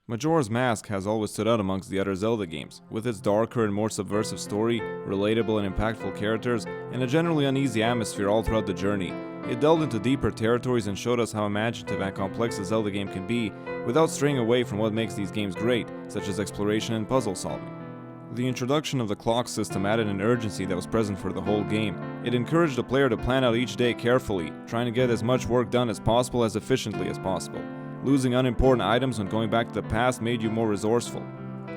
Majora's Mask has always stood out amongst the other Zelda games, with its darker and more subversive story, relatable and impactful characters, and a generally uneasy atmosphere all throughout the journey. It delved into deeper territories and showed us how imaginative and complex a Zelda game can be, without straying away from what makes these games great, such as exploration and puzzle solving. The introduction of the clock system added an urgency that was present for the whole game. It encouraged the player to plan out each day carefully, trying to get as much work done as possible as efficiently as possible. Losing unimportant items when going back to the past made you more resourceful.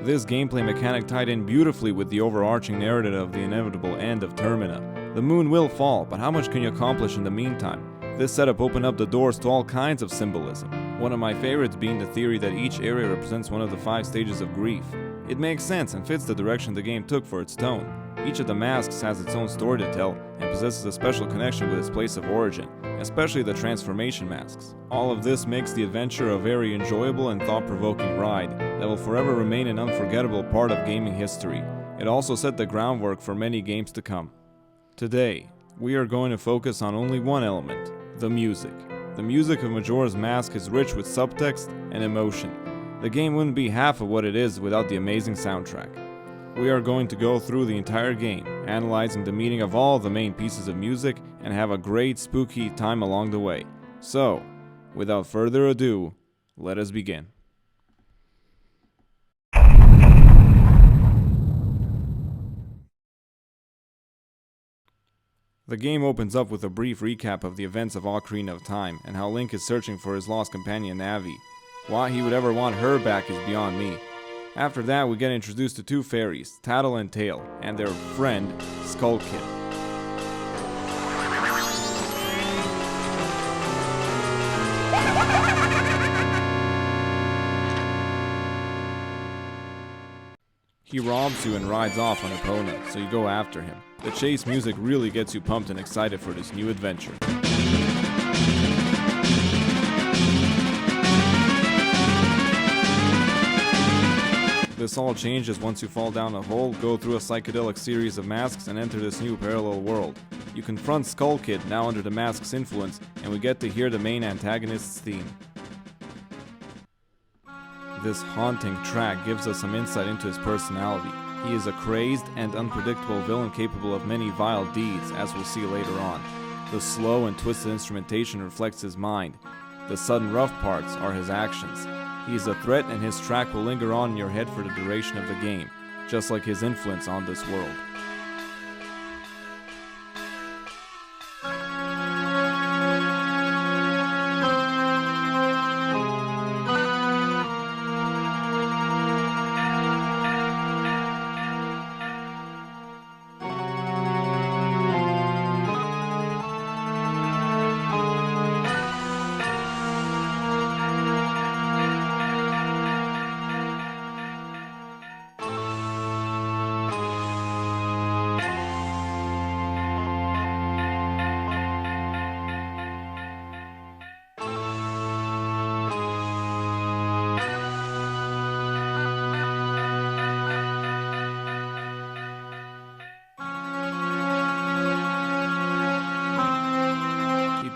This gameplay mechanic tied in beautifully with the overarching narrative of the inevitable end of Termina. The moon will fall, but how much can you accomplish in the meantime? This setup opened up the doors to all kinds of symbolism. One of my favorites being the theory that each area represents one of the 5 stages of grief. It makes sense and fits the direction the game took for its tone. Each of the masks has its own story to tell and possesses a special connection with its place of origin, especially the transformation masks. All of this makes the adventure a very enjoyable and thought-provoking ride that will forever remain an unforgettable part of gaming history. It also set the groundwork for many games to come. Today, we are going to focus on only one element: the music. The music of Majora's Mask is rich with subtext and emotion. The game wouldn't be half of what it is without the amazing soundtrack. We are going to go through the entire game, analyzing the meaning of all the main pieces of music, and have a great spooky time along the way. So, without further ado, let us begin. The game opens up with a brief recap of the events of Ocarina of Time and how Link is searching for his lost companion Navi. Why he would ever want her back is beyond me. After that, we get introduced to 2 fairies, Tattle and Tail, and their friend, Skull Kid. He robs you and rides off on Epona, so you go after him. The chase music really gets you pumped and excited for this new adventure. This all changes once you fall down a hole, go through a psychedelic series of masks, and enter this new parallel world. You confront Skull Kid, now under the mask's influence, and we get to hear the main antagonist's theme. This haunting track gives us some insight into his personality. He is a crazed and unpredictable villain capable of many vile deeds, as we'll see later on. The slow and twisted instrumentation reflects his mind. The sudden rough parts are his actions. He is a threat, and his track will linger on in your head for the duration of the game, just like his influence on this world.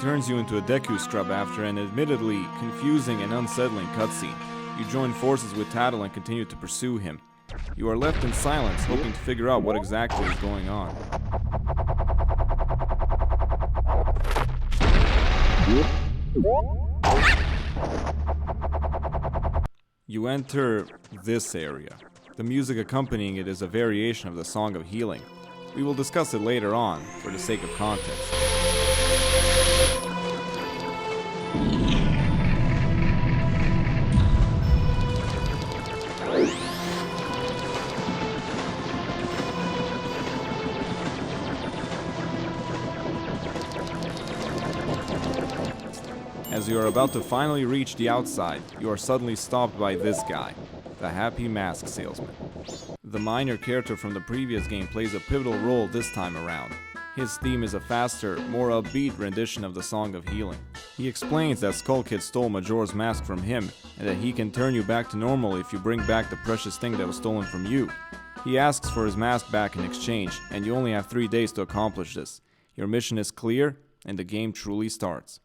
Turns you into a Deku scrub after an admittedly confusing and unsettling cutscene. You join forces with Tattle and continue to pursue him. You are left in silence, hoping to figure out what exactly is going on. You enter this area. The music accompanying it is a variation of the Song of Healing. We will discuss it later on, for the sake of context. As you are about to finally reach the outside, you are suddenly stopped by this guy, the Happy Mask Salesman. The minor character from the previous game plays a pivotal role this time around. His theme is a faster, more upbeat rendition of the Song of Healing. He explains that Skull Kid stole Majora's Mask from him, and that he can turn you back to normal if you bring back the precious thing that was stolen from you. He asks for his mask back in exchange, and you only have 3 days to accomplish this. Your mission is clear, and the game truly starts.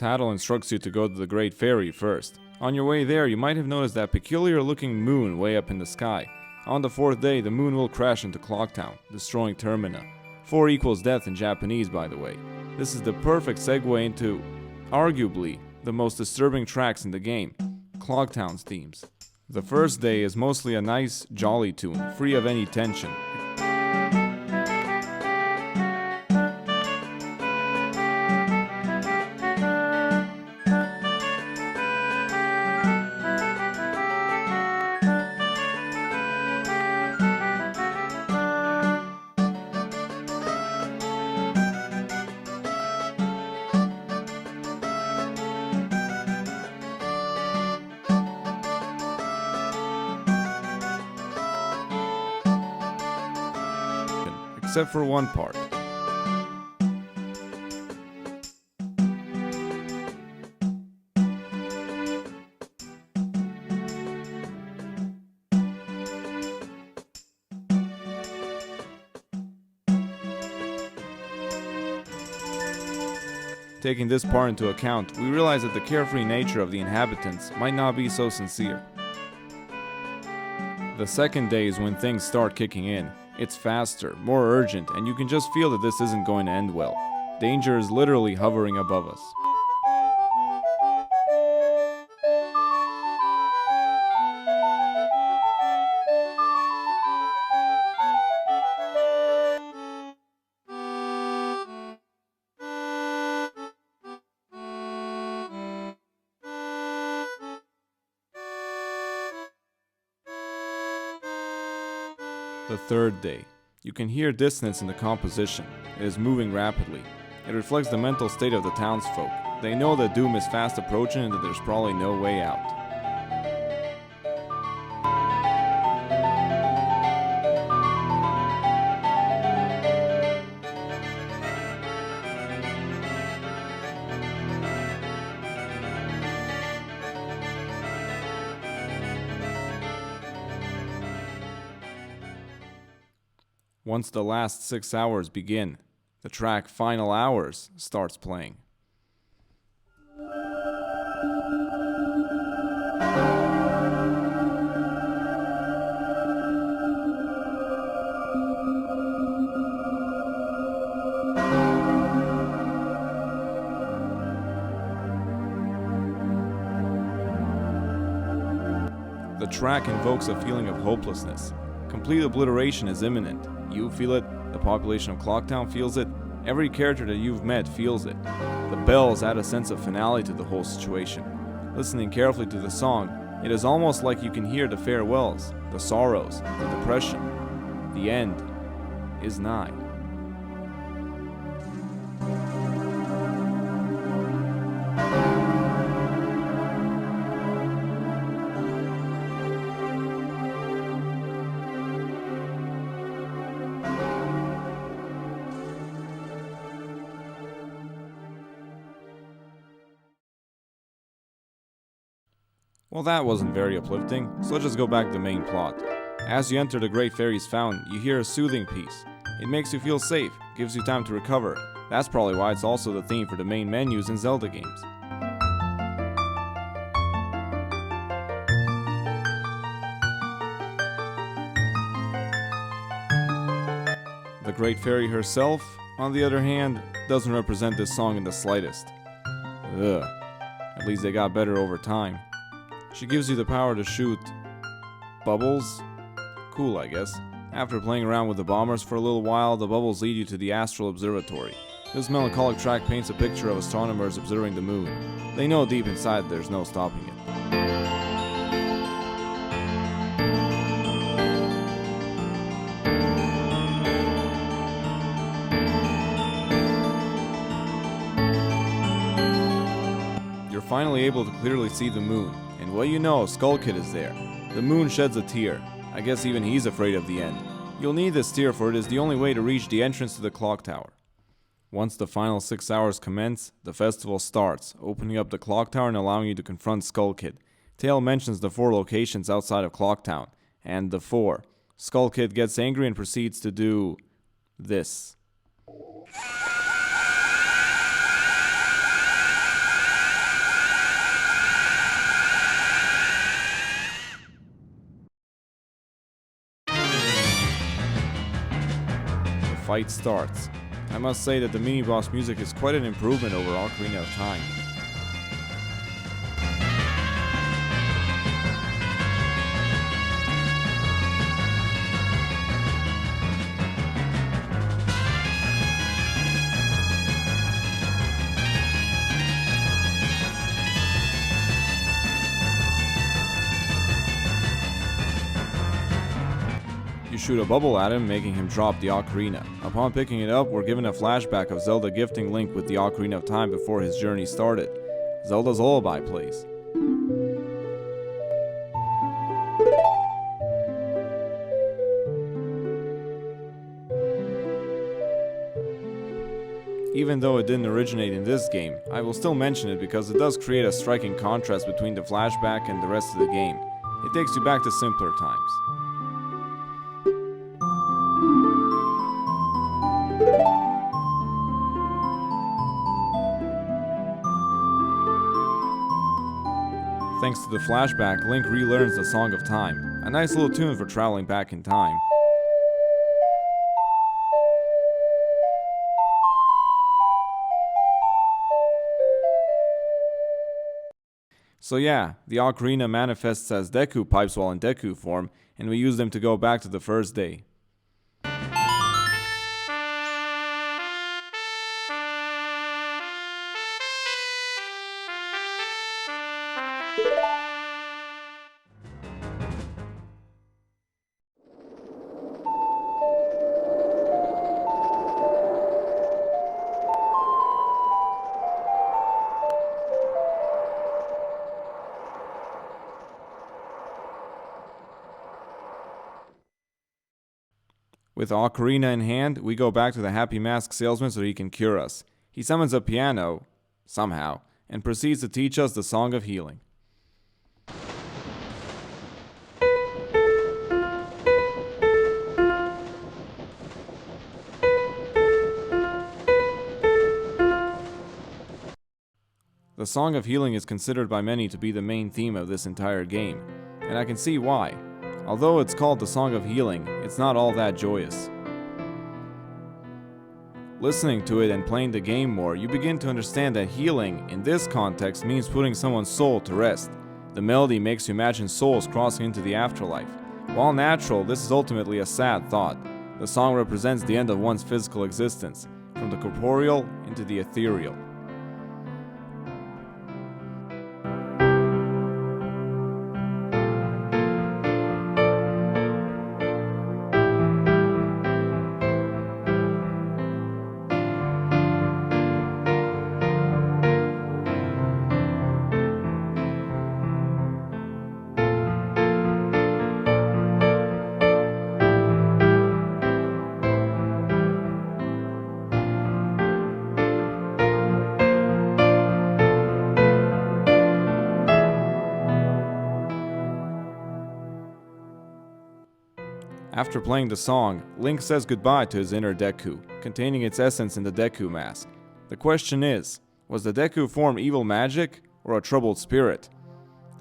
Tattle instructs you to go to the Great Ferry first. On your way there, you might have noticed that peculiar-looking moon way up in the sky. On the 4th day, the moon will crash into Clocktown, destroying Termina. 4 equals death in Japanese, by the way. This is the perfect segue into, arguably, the most disturbing tracks in the game, Clocktown's themes. The first day is mostly a nice, jolly tune, free of any tension. Except for one part. Taking this part into account, we realize that the carefree nature of the inhabitants might not be so sincere. The second day is when things start kicking in. It's faster, more urgent, and you can just feel that this isn't going to end well. Danger is literally hovering above us. The third day. You can hear dissonance in the composition. It is moving rapidly. It reflects the mental state of the townsfolk. They know that doom is fast approaching and that there's probably no way out. Once the last 6 hours begin, the track Final Hours starts playing. The track invokes a feeling of hopelessness. Complete obliteration is imminent. You feel it, the population of Clocktown feels it, every character that you've met feels it. The bells add a sense of finality to the whole situation. Listening carefully to the song, it is almost like you can hear the farewells, the sorrows, the depression. The end is nigh. Well, that wasn't very uplifting, so let's just go back to the main plot. As you enter the Great Fairy's fountain, you hear a soothing piece. It makes you feel safe, gives you time to recover. That's probably why it's also the theme for the main menus in Zelda games. The Great Fairy herself, on the other hand, doesn't represent this song in the slightest. Ugh. At least they got better over time. She gives you the power to shoot bubbles? Cool, I guess. After playing around with the bombers for a little while, the bubbles lead you to the Astral Observatory. This melancholic track paints a picture of astronomers observing the moon. They know deep inside there's no stopping it. You're finally able to clearly see the moon. And what you know, Skull Kid is there. The moon sheds a tear. I guess even he's afraid of the end. You'll need this tear, for it is the only way to reach the entrance to the clock tower. Once the final 6 hours commence, the festival starts, opening up the clock tower and allowing you to confront Skull Kid. Tale mentions the 4 locations outside of Clocktown, and the 4. Skull Kid gets angry and proceeds to do this. fight starts. I must say that the mini-boss music is quite an improvement over Ocarina of Time. You shoot a bubble at him, making him drop the ocarina. Upon picking it up, we're given a flashback of Zelda gifting Link with the Ocarina of Time before his journey started. Zelda's lullaby plays. Even though it didn't originate in this game, I will still mention it because it does create a striking contrast between the flashback and the rest of the game. It takes you back to simpler times. Thanks to the flashback, Link relearns the Song of Time, a nice little tune for traveling back in time. So yeah, the ocarina manifests as Deku pipes while in Deku form, and we use them to go back to the first day. With Ocarina in hand, we go back to the Happy Mask salesman so he can cure us. He summons a piano, somehow, and proceeds to teach us the Song of Healing. The Song of Healing is considered by many to be the main theme of this entire game, and I can see why. Although it's called the Song of Healing, it's not all that joyous. Listening to it and playing the game more, you begin to understand that healing, in this context, means putting someone's soul to rest. The melody makes you imagine souls crossing into the afterlife. While natural, this is ultimately a sad thought. The song represents the end of one's physical existence, from the corporeal into the ethereal. After playing the song, Link says goodbye to his inner Deku, containing its essence in the Deku mask. The question is, was the Deku form evil magic or a troubled spirit?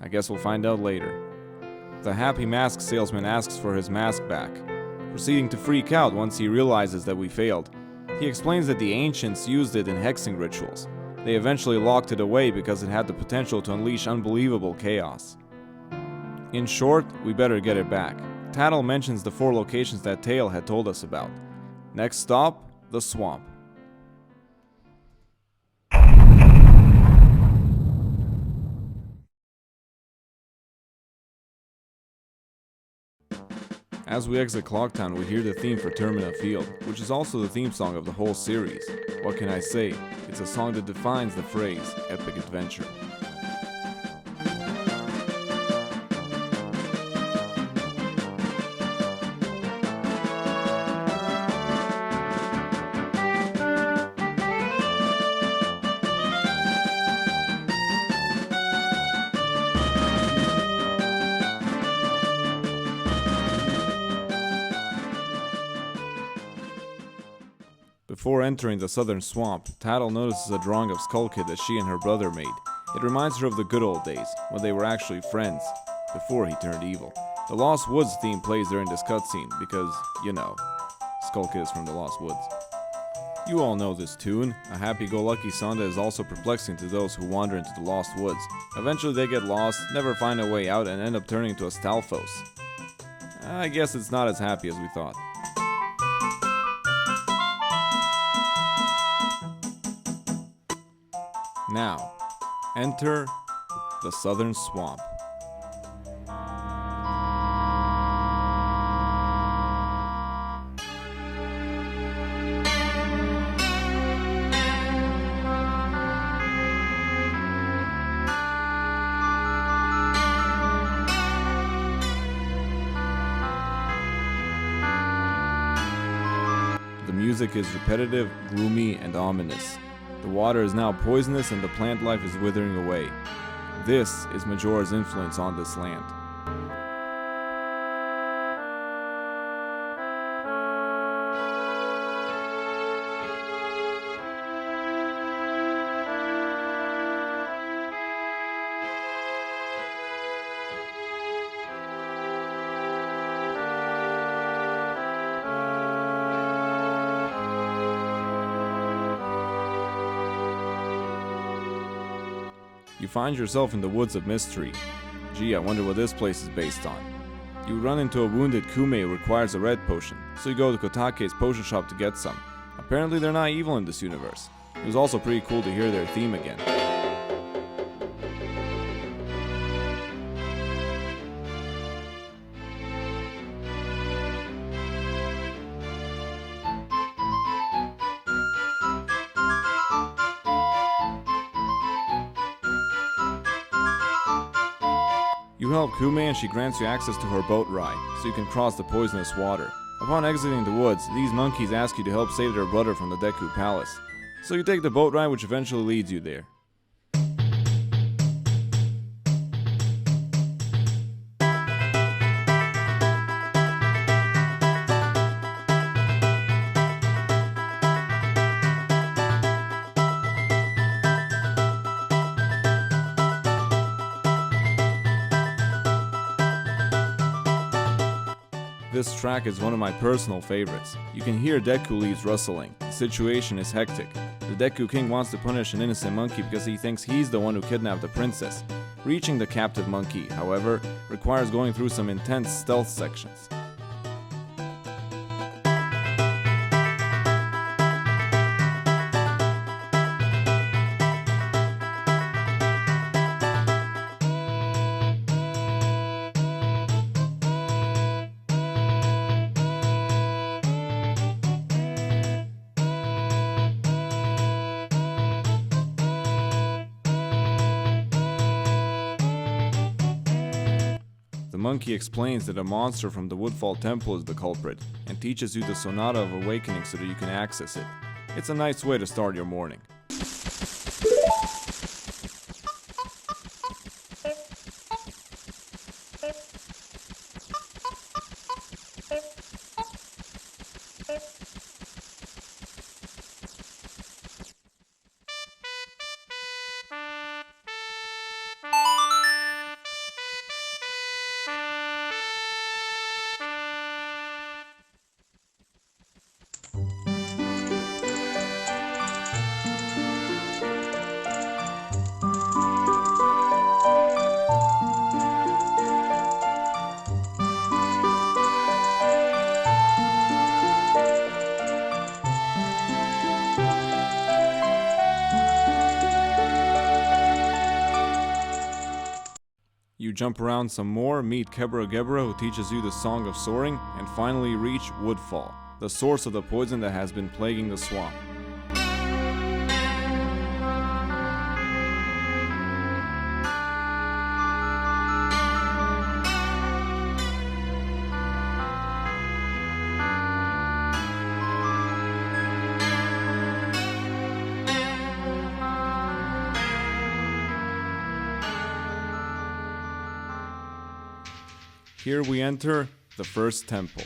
I guess we'll find out later. The Happy Mask salesman asks for his mask back, proceeding to freak out once he realizes that we failed. He explains that the ancients used it in hexing rituals. They eventually locked it away because it had the potential to unleash unbelievable chaos. In short, we better get it back. Tattle mentions the 4 locations that Tail had told us about. Next stop, the swamp. As we exit Clocktown, we hear the theme for Termina Field, which is also the theme song of the whole series. What can I say? It's a song that defines the phrase, epic adventure. Before entering the southern swamp, Tattle notices a drawing of Skull Kid that she and her brother made. It reminds her of the good old days, when they were actually friends, before he turned evil. The Lost Woods theme plays during this cutscene because, you know. Skull Kids from the Lost Woods. You all know this tune, a happy-go-lucky song that is also perplexing to those who wander into the Lost Woods. Eventually they get lost, never find a way out, and end up turning into a Stalfos. I guess it's not as happy as we thought. Now, enter the Southern Swamp. The music is repetitive, gloomy, and ominous. The water is now poisonous and the plant life is withering away. This is Majora's influence on this land. You find yourself in the Woods of Mystery. Gee, I wonder what this place is based on. You run into a wounded Kume who requires a red potion, so you go to Kotake's potion shop to get some. Apparently they're not evil in this universe. It was also pretty cool to hear their theme again. You help Kume and she grants you access to her boat ride, so you can cross the poisonous water. Upon exiting the woods, these monkeys ask you to help save their brother from the Deku Palace. So you take the boat ride, which eventually leads you there. This track is one of my personal favorites. You can hear Deku leaves rustling. The situation is hectic. The Deku King wants to punish an innocent monkey because he thinks he's the one who kidnapped the princess. Reaching the captive monkey, however, requires going through some intense stealth sections. The monkey explains that a monster from the Woodfall Temple is the culprit, and teaches you the Sonata of Awakening so that you can access it. It's a nice way to start your morning. You jump around some more, meet Kebra Gebra who teaches you the Song of Soaring, and finally reach Woodfall, the source of the poison that has been plaguing the swamp. Here we enter the first temple.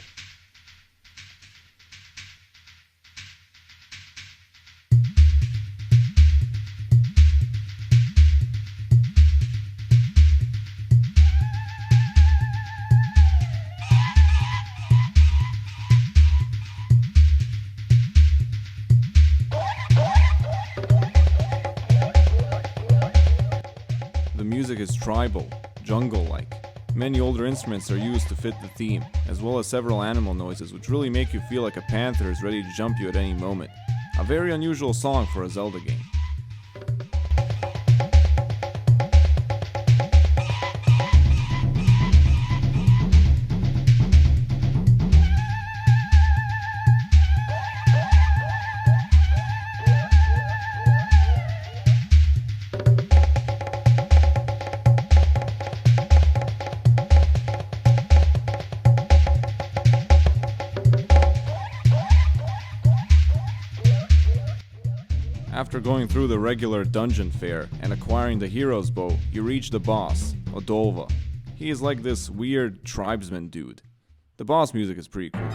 music is tribal, jungle-like. Many older instruments are used to fit the theme, as well as several animal noises which really make you feel like a panther is ready to jump you at any moment. A very unusual song for a Zelda game. After going through the regular dungeon fare and acquiring the hero's bow, you reach the boss, Odolva. He is like this weird tribesman dude. The boss music is pretty cool.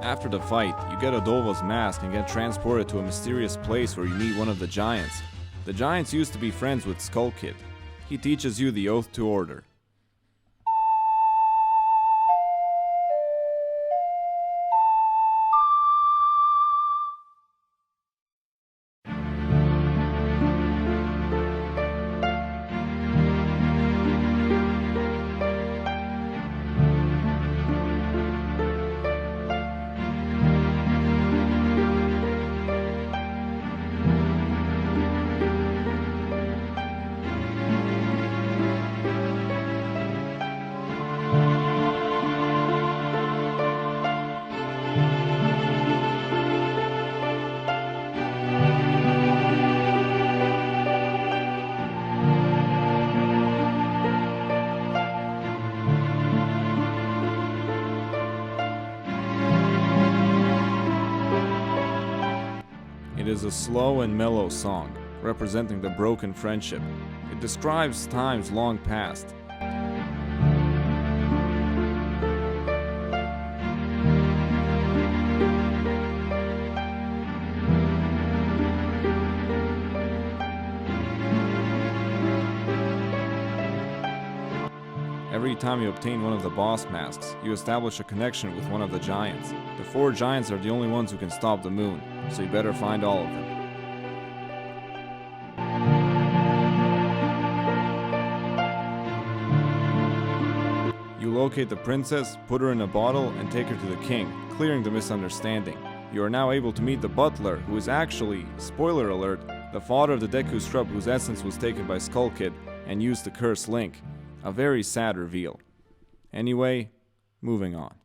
After the fight, you get Odolva's mask and get transported to a mysterious place where you meet one of the giants. The giants used to be friends with Skull Kid. He teaches you the Oath to Order. It is a slow and mellow song, representing the broken friendship. It describes times long past. Every time you obtain one of the boss masks, you establish a connection with one of the giants. The 4 giants are the only ones who can stop the moon, so you better find all of them. You locate the princess, put her in a bottle, and take her to the king, clearing the misunderstanding. You are now able to meet the butler, who is actually, spoiler alert, the father of the Deku Scrub whose essence was taken by Skull Kid and used to curse Link. A very sad reveal. Anyway, moving on.